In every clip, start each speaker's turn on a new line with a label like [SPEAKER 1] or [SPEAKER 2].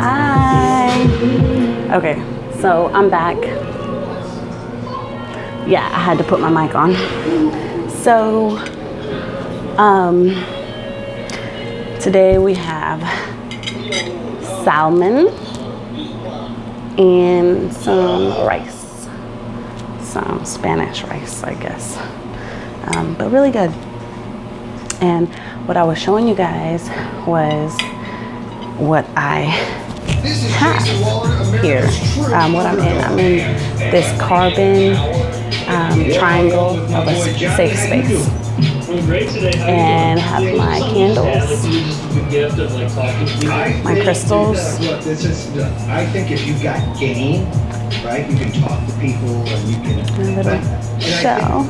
[SPEAKER 1] Hi. Okay, so I'm back. Yeah, I had to put my mic on. So, today we have salmon and some rice, some Spanish rice, I guess, but really good. And what I was showing you guys was what I have here. What I'm in this carbon triangle of a safe space, and have my candles, my crystals.
[SPEAKER 2] I think if you've got game, right, you can talk to people and you can.
[SPEAKER 1] A little shell.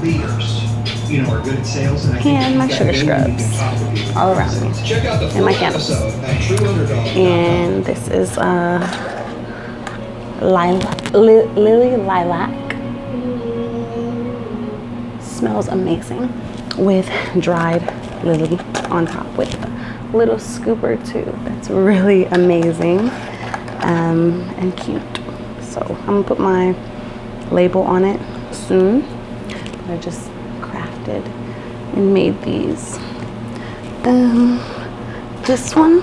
[SPEAKER 2] You know, are good at sales,
[SPEAKER 1] and my sugar scrubs all around me, and my candles. And this is lily lilac. Smells amazing, with dried lily on top with a little scooper too. That's really amazing and cute. So I'm gonna put my label on it soon. I just crafted and made these. This one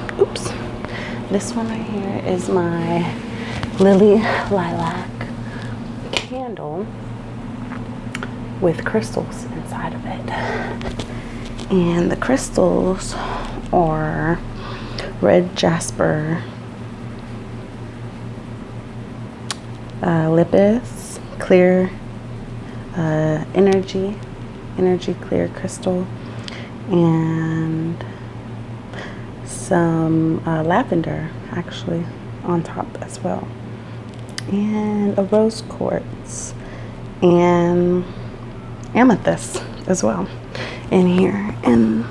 [SPEAKER 1] right here is my lily lilac candle with crystals inside of it. And the crystals are red jasper, lapis, clear, energy clear crystal, and some lavender actually on top as well, and a rose quartz and amethyst as well in here. And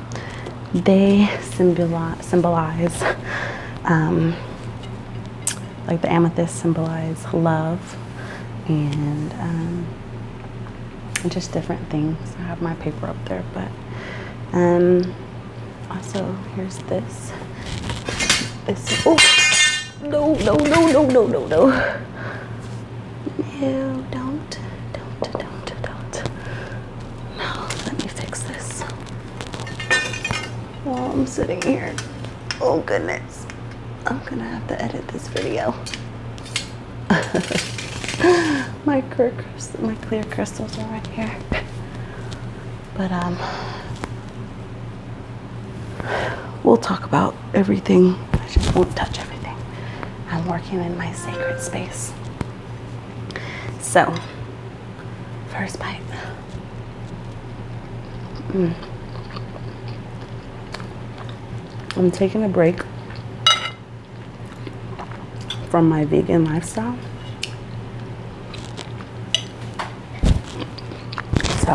[SPEAKER 1] they symbolize like the amethyst symbolize love and just different things. I have my paper up there, but also here's this. Oh no, don't. No, let me fix this while I'm sitting here. Oh goodness, I'm gonna have to edit this video. My clear crystals are right here. But we'll talk about everything. I just won't touch everything. I'm working in my sacred space. So, first bite. I'm taking a break from my vegan lifestyle. So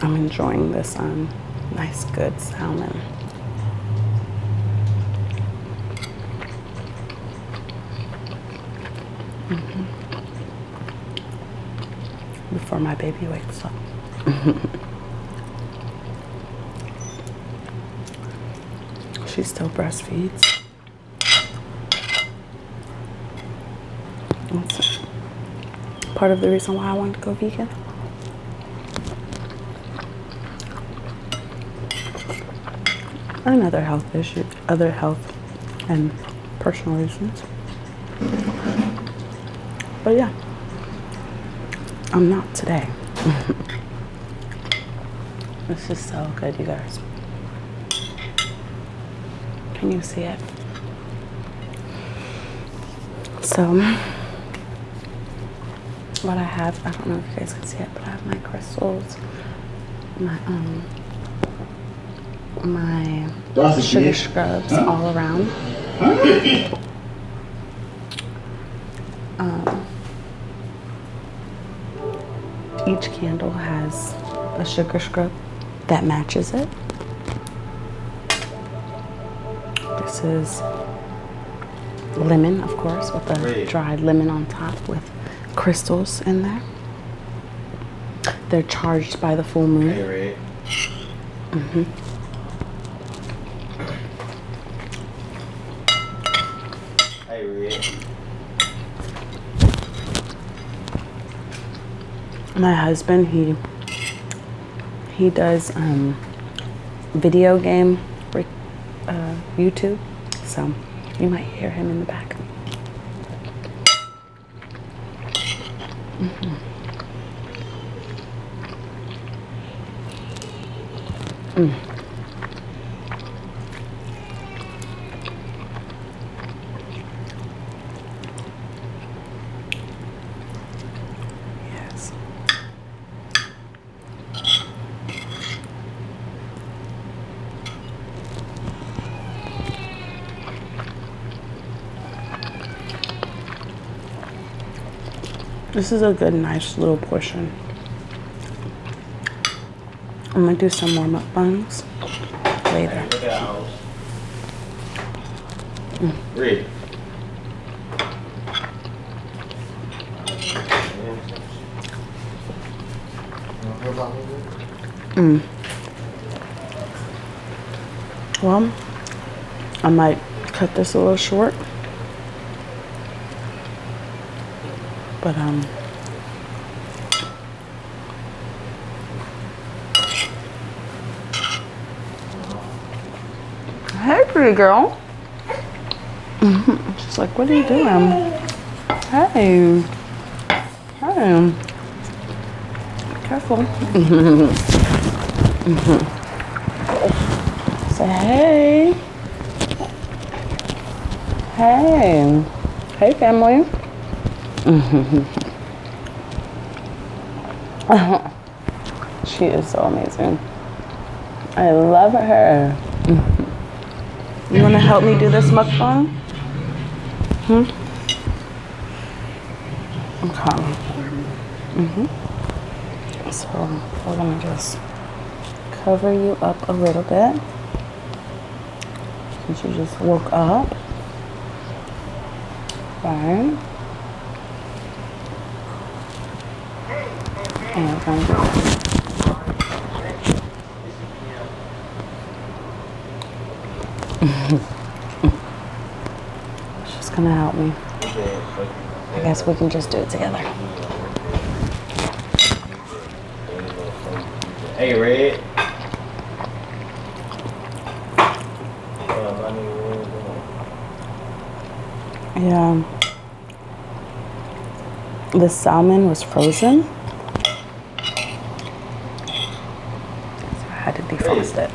[SPEAKER 1] I'm enjoying this nice good salmon. Before my baby wakes up. She still breastfeeds. That's part of the reason why I wanted to go vegan. And other health issues, other health and personal reasons. But yeah, I'm not today. This is so good, you guys. Can you see it? So, what I have, I don't know if you guys can see it, but I have my crystals, my sugar scrubs all around. Each candle has a sugar scrub that matches it. This is lemon, of course, with the dried lemon on top with crystals in there. They're charged by the full moon.
[SPEAKER 3] Hey, Red.
[SPEAKER 1] My husband, he does video game YouTube, so you might hear him in the back. Yes. This is a good, nice little portion. I'm gonna do some more mukbangs later.
[SPEAKER 3] Look at ours. Red.
[SPEAKER 1] Well, I might cut this a little short, but hey, pretty girl. She's like, what are you doing? Hey, hey, careful. Say hey. Hey. Hey, family. She is so amazing. I love her. You want to help me do this mukbang? Okay. So we're gonna just cover you up a little bit since you just woke up. Fine. And we're gonna do she's gonna help me. I guess we can just do it together.
[SPEAKER 3] Hey, Red.
[SPEAKER 1] Yeah. The salmon was frozen, so I had to defrost it.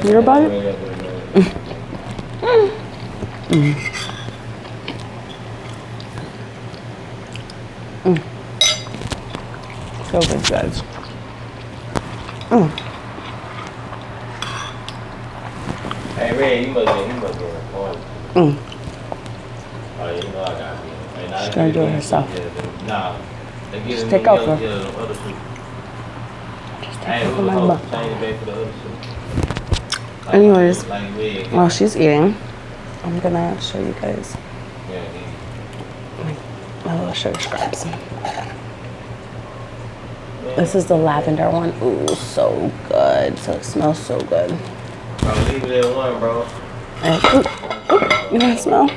[SPEAKER 1] Your bite? So good, guys.
[SPEAKER 3] Hey, Red, you must be recording. Oh, you know I got it.
[SPEAKER 1] She's gonna do it herself.
[SPEAKER 3] Nah.
[SPEAKER 1] Just take off her. Just take off my butt. Anyways, while she's eating, I'm gonna show you guys my little sugar scraps. This is the lavender one. Ooh, so good. So it smells so good.
[SPEAKER 3] Bro, leave it at one, bro.
[SPEAKER 1] You want to smell?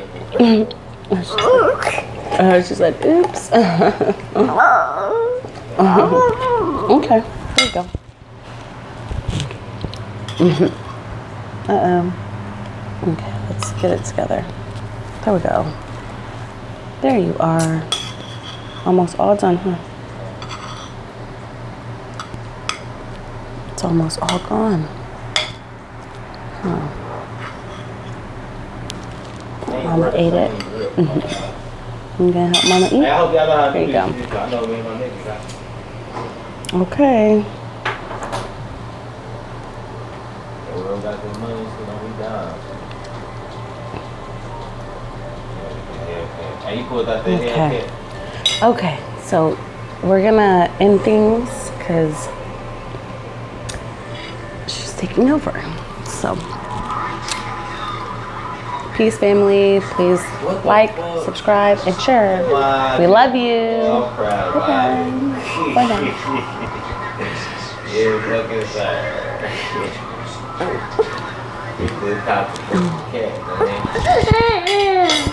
[SPEAKER 1] She said, oops. Okay, there you go. Okay, let's get it together. There we go. There you are. Almost all done, huh? It's almost all gone. Huh. Mama ate it. I'm gonna help Mama eat.
[SPEAKER 3] Hey, I hope y'all know how to
[SPEAKER 1] There
[SPEAKER 3] do
[SPEAKER 1] you go.
[SPEAKER 3] this. I know me and my nigga got it.
[SPEAKER 1] Okay.
[SPEAKER 3] We don't got the money, so don't be down. Hey, you pulled out the haircut.
[SPEAKER 1] Okay, so we're gonna end things because she's taking over. So, peace, family. Please like, subscribe, and share. We love you. Bye. Bye now.
[SPEAKER 3] Yeah, look inside. ซื้อตามแค่นั้นเอง